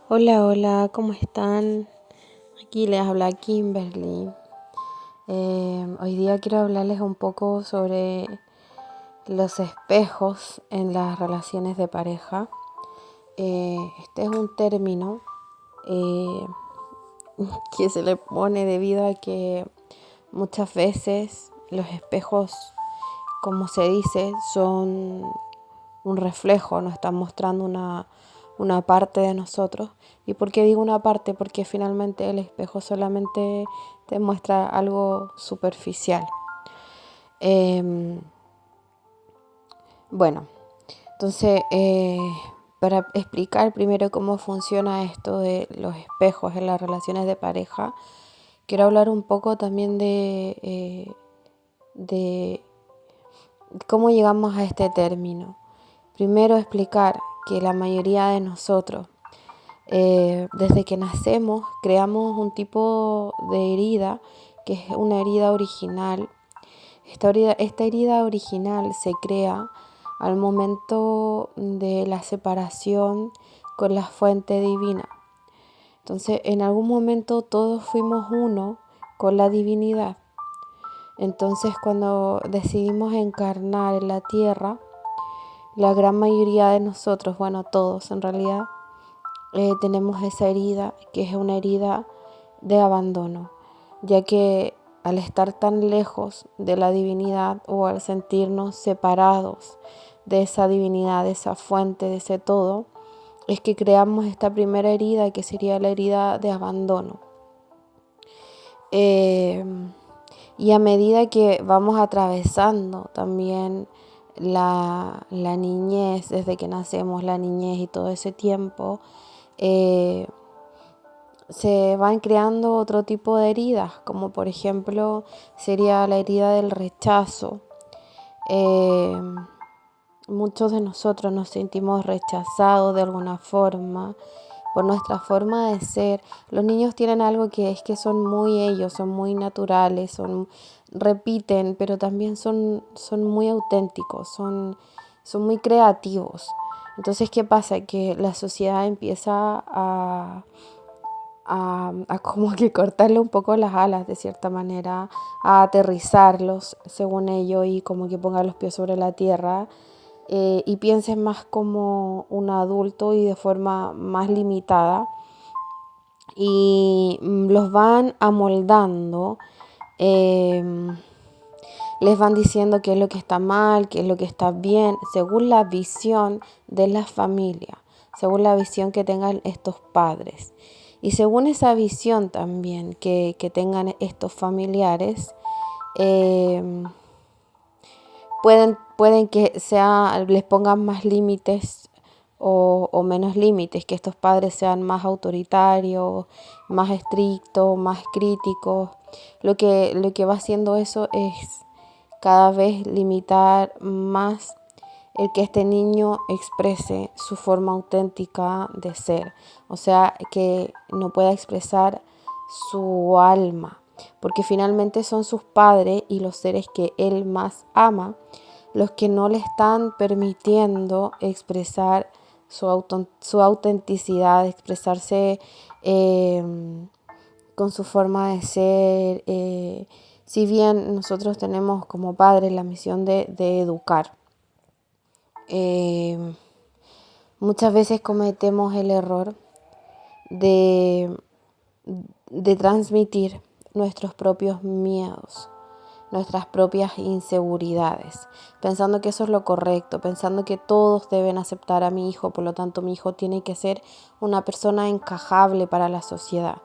Hola, hola, ¿cómo están? Aquí les habla Kimberly. Hoy día quiero hablarles un poco sobre los espejos en las relaciones de pareja. Este es un término eh, que se le pone debido a que muchas veces los espejos, como se dice, son un reflejo, nos están mostrando una parte de nosotros. ¿Y por qué digo una parte? Porque finalmente el espejo solamente te muestra algo superficial. Eh, bueno, entonces, para explicar primero cómo funciona esto de los espejos en las relaciones de pareja, quiero hablar un poco también de cómo llegamos a este término. Primero explicar que la mayoría de nosotros, desde que nacemos, creamos un tipo de herida que es una herida original. Esta herida original se crea al momento de la separación con la fuente divina. Entonces, en algún momento todos fuimos uno con la divinidad. Entonces, cuando decidimos encarnar en la tierra, la gran mayoría de nosotros, bueno, todos en realidad, tenemos esa herida que es una herida de abandono, ya que al estar tan lejos de la divinidad o al sentirnos separados de esa divinidad, de esa fuente, de ese todo, es que creamos esta primera herida que sería la herida de abandono. Eh, y a medida que vamos atravesando también la niñez, desde que nacemos, la niñez y todo ese tiempo, eh, se van creando otro tipo de heridas, como por ejemplo sería la herida del rechazo. Eh, Muchos de nosotros nos sentimos rechazados de alguna forma por nuestra forma de ser. Los niños tienen algo que es que son muy ellos, son muy naturales, repiten, pero también son muy auténticos, son muy creativos. Entonces, ¿qué pasa? Que la sociedad empieza a como que cortarle un poco las alas de cierta manera, a aterrizarlos según ello y como que ponga los pies sobre la tierra, y pienses más como un adulto y de forma más limitada y los van amoldando, eh, les van diciendo qué es lo que está mal, qué es lo que está bien, según la visión de la familia, según la visión que tengan estos padres. Y según esa visión también que tengan estos familiares, eh, pueden que les pongan más límites o menos límites, que estos padres sean más autoritarios, más estrictos, más críticos. Lo que va haciendo eso es cada vez limitar más el que este niño exprese su forma auténtica de ser, o sea, que no pueda expresar su alma, porque finalmente son sus padres y los seres que él más ama los que no le están permitiendo expresar su autenticidad, expresarse eh, con su forma de ser. Si bien nosotros tenemos como padres la misión de educar, eh, muchas veces cometemos el error de, de transmitir nuestros propios miedos, nuestras propias inseguridades, pensando que eso es lo correcto, pensando que todos deben aceptar a mi hijo, por lo tanto mi hijo tiene que ser una persona encajable para la sociedad.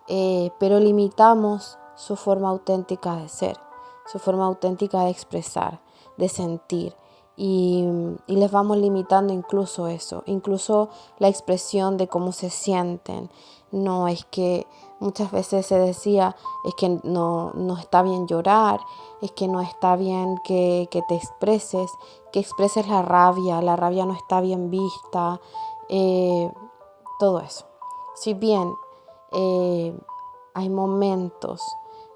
Pero limitamos su forma auténtica de ser, su forma auténtica de expresar, de sentir. Y les vamos limitando incluso eso, incluso la expresión de cómo se sienten. No es que muchas veces se decía, es que no está bien llorar, es que no está bien que te expreses, que expreses la rabia no está bien vista, eh, todo eso. Si bien eh, hay momentos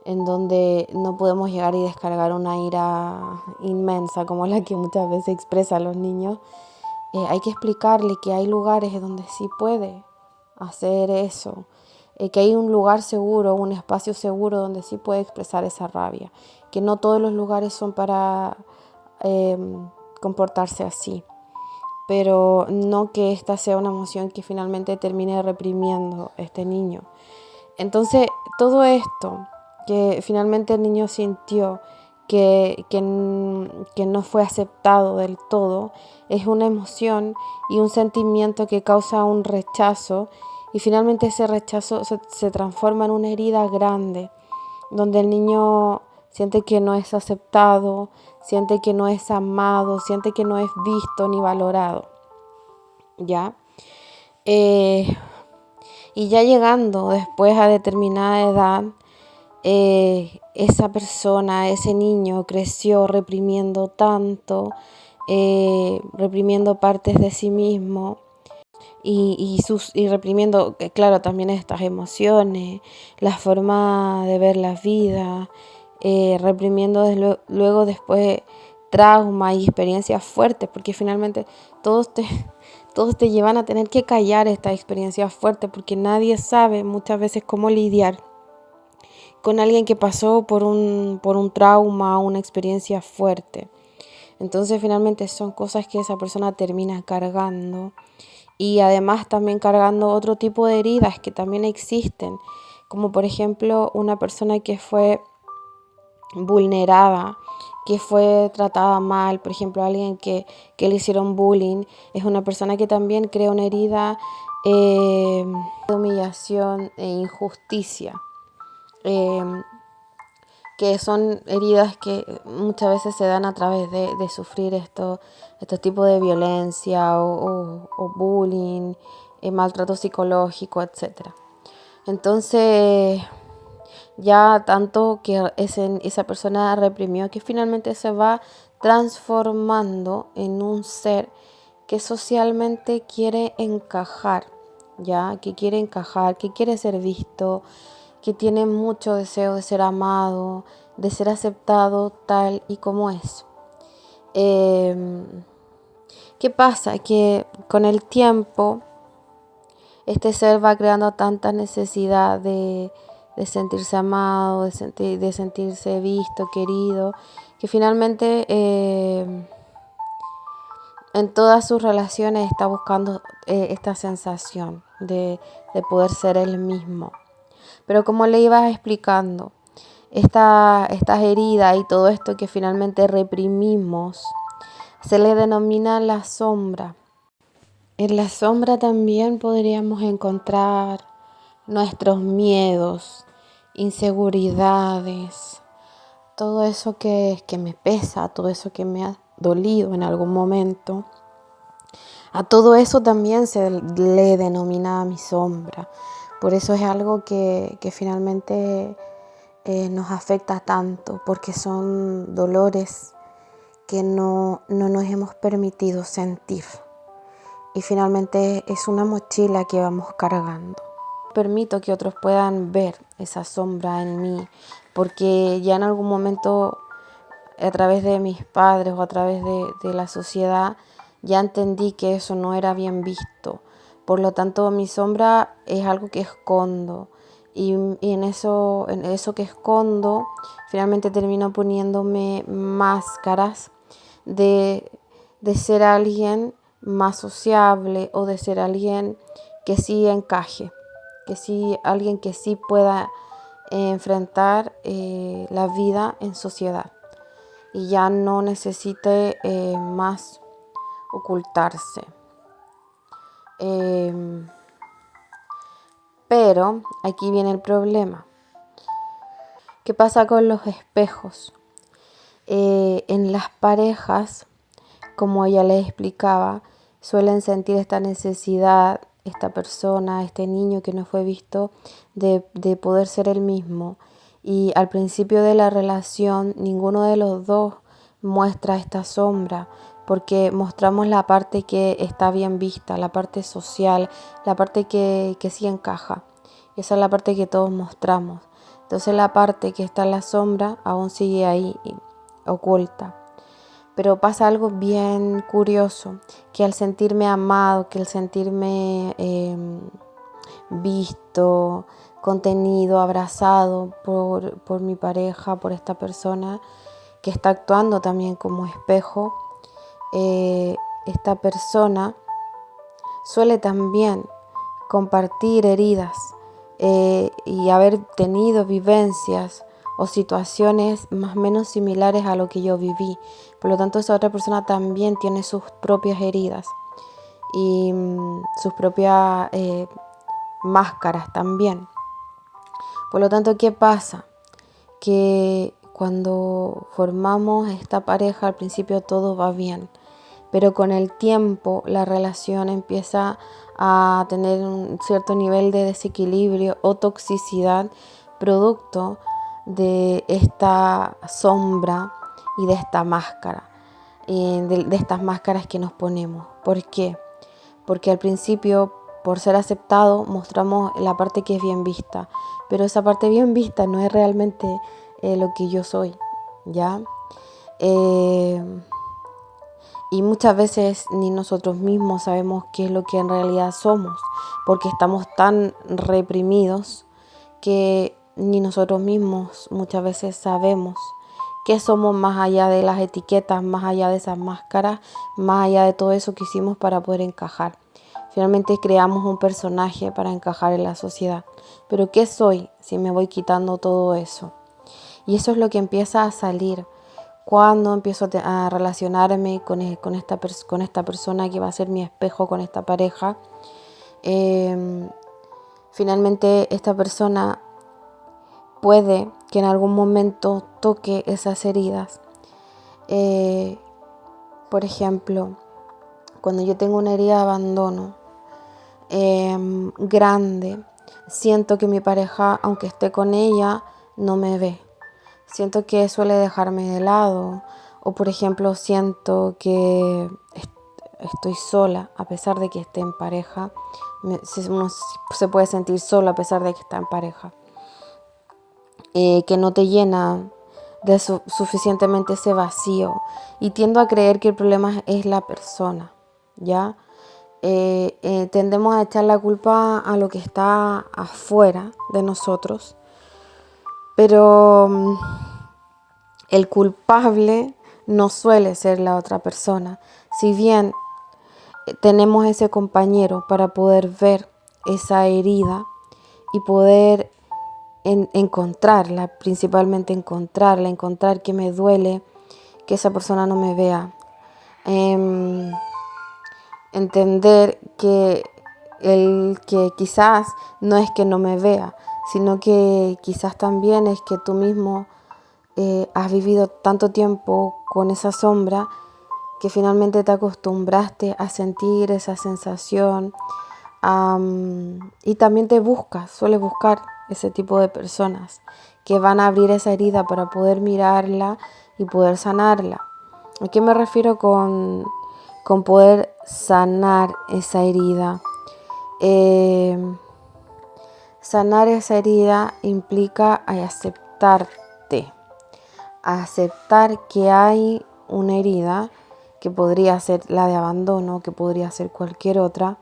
en donde no podemos llegar y descargar una ira inmensa como la que muchas veces expresan los niños, hay que explicarle que hay lugares donde sí puede hacer eso, que hay un lugar seguro, un espacio seguro donde sí puede expresar esa rabia, que no todos los lugares son para comportarse así, pero no que esta sea una emoción que finalmente termine reprimiendo a este niño. Entonces, todo esto que finalmente el niño sintió que no fue aceptado del todo, es una emoción y un sentimiento que causa un rechazo, y finalmente ese rechazo se transforma en una herida grande, donde el niño siente que no es aceptado, siente que no es amado, siente que no es visto ni valorado, ¿ya? Y ya llegando después a determinada edad, esa persona, ese niño creció reprimiendo tanto, reprimiendo partes de sí mismo y reprimiendo, claro, también estas emociones, la forma de ver la vida, reprimiendo luego después trauma y experiencias fuertes, porque finalmente todos te llevan a tener que callar esta experiencia fuerte, porque nadie sabe muchas veces cómo lidiar con alguien que pasó por un trauma, una experiencia fuerte. Entonces finalmente son cosas que esa persona termina cargando, y además también cargando otro tipo de heridas que también existen, como por ejemplo una persona que fue vulnerada, que fue tratada mal, por ejemplo alguien que le hicieron bullying, es una persona que también crea una herida de humillación e injusticia, que son heridas que muchas veces se dan a través de sufrir estos tipos de violencia o bullying, maltrato psicológico, etc. Entonces, ya tanto que esa persona reprimió, que finalmente se va transformando en un ser que socialmente quiere encajar, ya, que quiere encajar, que quiere ser visto, que tiene mucho deseo de ser amado, de ser aceptado tal y como es. ¿Qué pasa? Que con el tiempo este ser va creando tanta necesidad de sentirse amado, de sentirse visto, querido, que finalmente en todas sus relaciones está buscando esta sensación de poder ser él mismo. Pero como le iba explicando, estas heridas y todo esto que finalmente reprimimos, se le denomina la sombra. En la sombra también podríamos encontrar nuestros miedos, inseguridades, todo eso que me pesa, todo eso que me ha dolido en algún momento. A todo eso también se le denomina mi sombra. Por eso es algo que finalmente nos afecta tanto, porque son dolores que no nos hemos permitido sentir. Y finalmente es una mochila que vamos cargando. Permito que otros puedan ver esa sombra en mí, porque ya en algún momento, a través de mis padres o a través de la sociedad, ya entendí que eso no era bien visto. Por lo tanto, mi sombra es algo que escondo. Y en eso que escondo, finalmente termino poniéndome máscaras de ser alguien más sociable, o de ser alguien que sí encaje, que sí, alguien que sí pueda enfrentar la vida en sociedad y ya no necesite más ocultarse. Pero aquí viene el problema. ¿Qué pasa con los espejos? En las parejas, como ella les explicaba, suelen sentir esta necesidad, esta persona, este niño que no fue visto, de poder ser el mismo. Y al principio de la relación, ninguno de los dos muestra esta sombra, porque mostramos la parte que está bien vista, la parte social, la parte que sí encaja. Esa es la parte que todos mostramos. Entonces la parte que está en la sombra aún sigue ahí, oculta. Pero pasa algo bien curioso, que al sentirme amado, que al sentirme visto, contenido, abrazado por mi pareja, por esta persona que está actuando también como espejo. Esta persona suele también compartir heridas y haber tenido vivencias o situaciones más o menos similares a lo que yo viví. Por lo tanto, esa otra persona también tiene sus propias heridas y sus propias máscaras también. Por lo tanto, ¿qué pasa? Que cuando formamos esta pareja, al principio todo va bien, pero con el tiempo la relación empieza a tener un cierto nivel de desequilibrio o toxicidad producto de esta sombra y de esta máscara, de estas máscaras que nos ponemos. ¿Por qué? Porque al principio, por ser aceptado, mostramos la parte que es bien vista, pero esa parte bien vista no es realmente lo que yo soy, ¿ya? Y muchas veces ni nosotros mismos sabemos qué es lo que en realidad somos, porque estamos tan reprimidos que ni nosotros mismos muchas veces sabemos qué somos más allá de las etiquetas, más allá de esas máscaras, más allá de todo eso que hicimos para poder encajar. Finalmente creamos un personaje para encajar en la sociedad. Pero ¿qué soy si me voy quitando todo eso? Y eso es lo que empieza a salir cuando empiezo a relacionarme con esta persona que va a ser mi espejo, con esta pareja. Finalmente esta persona puede que en algún momento toque esas heridas. Por ejemplo, cuando yo tengo una herida de abandono grande, siento que mi pareja, aunque esté con ella, no me ve. Siento que suele dejarme de lado, o por ejemplo siento que estoy sola a pesar de que esté en pareja. Uno se puede sentir solo a pesar de que está en pareja. Que no te llena de suficientemente ese vacío, y tiendo a creer que el problema es la persona, ¿ya? Tendemos a echar la culpa a lo que está afuera de nosotros, pero el culpable no suele ser la otra persona. Si bien tenemos ese compañero para poder ver esa herida y poder encontrarla, principalmente encontrar que me duele que esa persona no me vea. Entender que quizás no es que no me vea, sino que quizás también es que tú mismo has vivido tanto tiempo con esa sombra que finalmente te acostumbraste a sentir esa sensación, y también sueles buscar ese tipo de personas que van a abrir esa herida para poder mirarla y poder sanarla. ¿A qué me refiero con poder sanar esa herida? Sanar esa herida implica aceptarte, aceptar que hay una herida que podría ser la de abandono, que podría ser cualquier otra.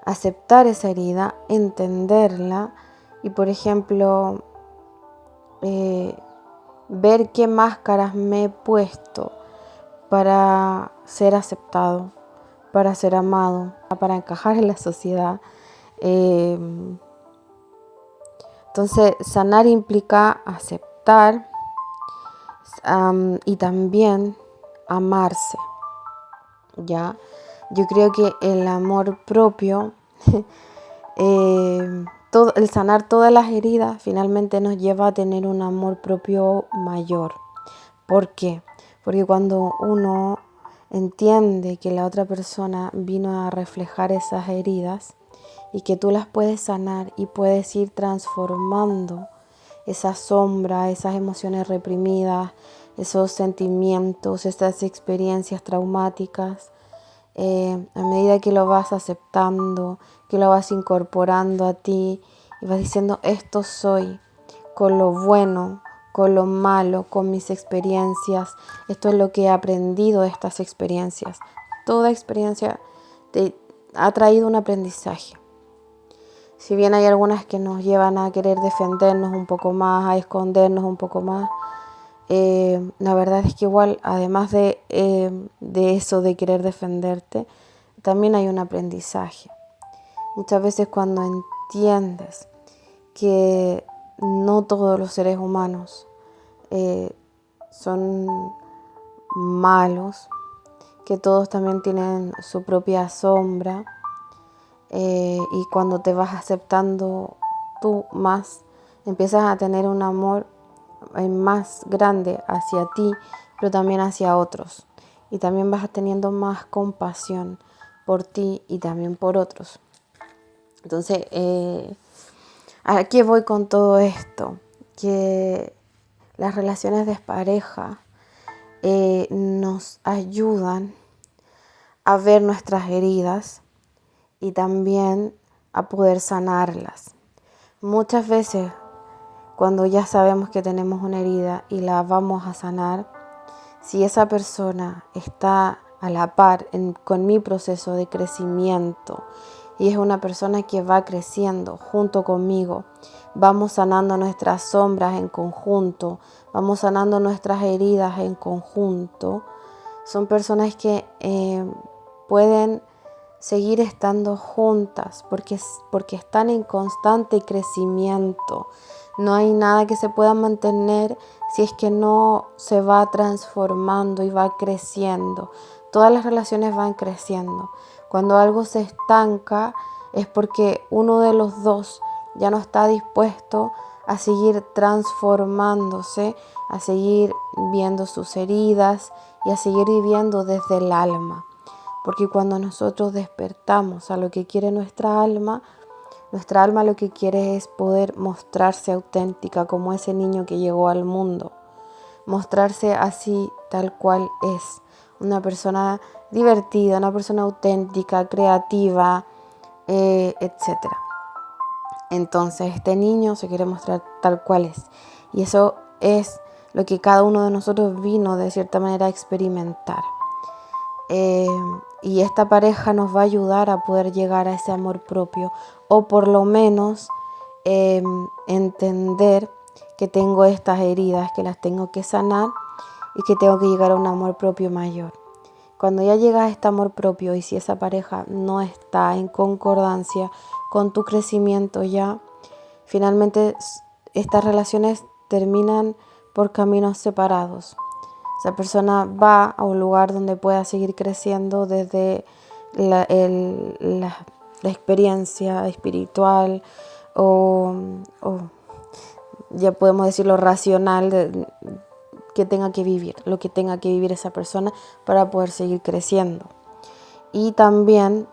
Aceptar esa herida, entenderla y, por ejemplo, ver qué máscaras me he puesto para ser aceptado, para ser amado, para encajar en la sociedad. Entonces, sanar implica aceptar y también amarse, ¿ya? Yo creo que el amor propio, el sanar todas las heridas, finalmente nos lleva a tener un amor propio mayor. ¿Por qué? Porque cuando uno entiende que la otra persona vino a reflejar esas heridas y que tú las puedes sanar y puedes ir transformando esa sombra, esas emociones reprimidas, esos sentimientos, esas experiencias traumáticas, a medida que lo vas aceptando, que lo vas incorporando a ti y vas diciendo, esto soy, con lo bueno, con lo malo, con mis experiencias, esto es lo que he aprendido de estas experiencias. Toda experiencia te ha traído un aprendizaje. Si bien hay algunas que nos llevan a querer defendernos un poco más, a escondernos un poco más, la verdad es que igual, además de eso de querer defenderte, también hay un aprendizaje. Muchas veces cuando entiendes que no todos los seres humanos son malos, que todos también tienen su propia sombra, y cuando te vas aceptando tú más, empiezas a tener un amor más grande hacia ti, pero también hacia otros. Y también vas teniendo más compasión por ti y también por otros. Entonces, ¿a qué voy con todo esto? Que las relaciones de pareja nos ayudan a ver nuestras heridas y también a poder sanarlas. Muchas veces, cuando ya sabemos que tenemos una herida y la vamos a sanar, si esa persona está a la par con mi proceso de crecimiento y es una persona que va creciendo junto conmigo, vamos sanando nuestras sombras en conjunto, vamos sanando nuestras heridas en conjunto, son personas que pueden seguir estando juntas porque están en constante crecimiento. No hay nada que se pueda mantener si es que no se va transformando y va creciendo. Todas las relaciones van creciendo. Cuando algo se estanca es porque uno de los dos ya no está dispuesto a seguir transformándose, a seguir viendo sus heridas y a seguir viviendo desde el alma. Porque cuando nosotros despertamos a lo que quiere nuestra alma lo que quiere es poder mostrarse auténtica como ese niño que llegó al mundo. Mostrarse así tal cual es. Una persona divertida, una persona auténtica, creativa, etc. Entonces este niño se quiere mostrar tal cual es. Y eso es lo que cada uno de nosotros vino de cierta manera a experimentar. Y esta pareja nos va a ayudar a poder llegar a ese amor propio o por lo menos entender que tengo estas heridas, que las tengo que sanar y que tengo que llegar a un amor propio mayor. Cuando ya llegas a este amor propio y si esa pareja no está en concordancia con tu crecimiento ya, finalmente estas relaciones terminan por caminos separados. Esa persona va a un lugar donde pueda seguir creciendo desde la experiencia espiritual o ya podemos decir lo racional que tenga que vivir, lo que tenga que vivir esa persona para poder seguir creciendo. Y también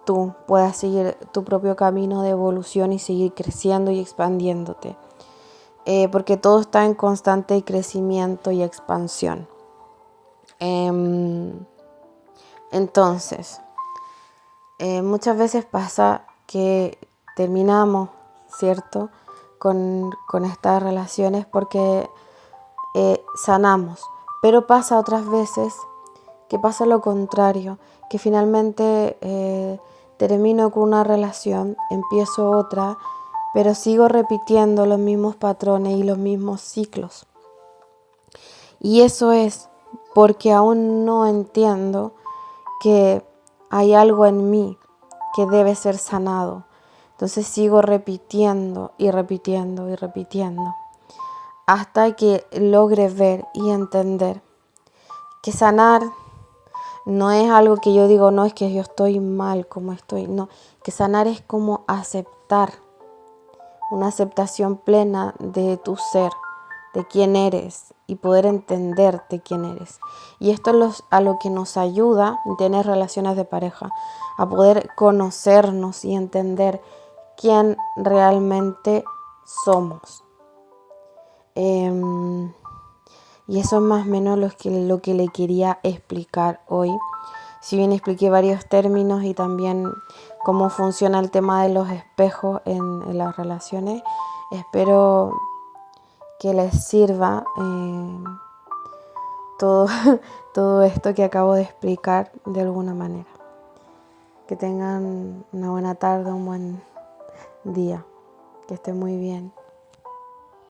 tú puedas seguir tu propio camino de evolución y seguir creciendo y expandiéndote. Porque todo está en constante crecimiento y expansión. Entonces, muchas veces pasa que terminamos, ¿cierto?, con estas relaciones porque sanamos, pero pasa otras veces que pasa lo contrario, que finalmente termino con una relación, empiezo otra, pero sigo repitiendo los mismos patrones y los mismos ciclos. Y eso es porque aún no entiendo que hay algo en mí que debe ser sanado. Entonces sigo repitiendo y repitiendo y repitiendo hasta que logre ver y entender que sanar no es algo que yo digo, no es que yo estoy mal como estoy, no, que sanar es como aceptar, una aceptación plena de tu ser, de quién eres y poder entenderte quién eres. Y esto es a lo que nos ayuda en tener relaciones de pareja, a poder conocernos y entender quién realmente somos. Y eso es más o menos lo que le quería explicar hoy. Si bien expliqué varios términos y también cómo funciona el tema de los espejos en las relaciones, espero que les sirva todo, todo esto que acabo de explicar de alguna manera. Que tengan una buena tarde, un buen día. Que esté muy bien.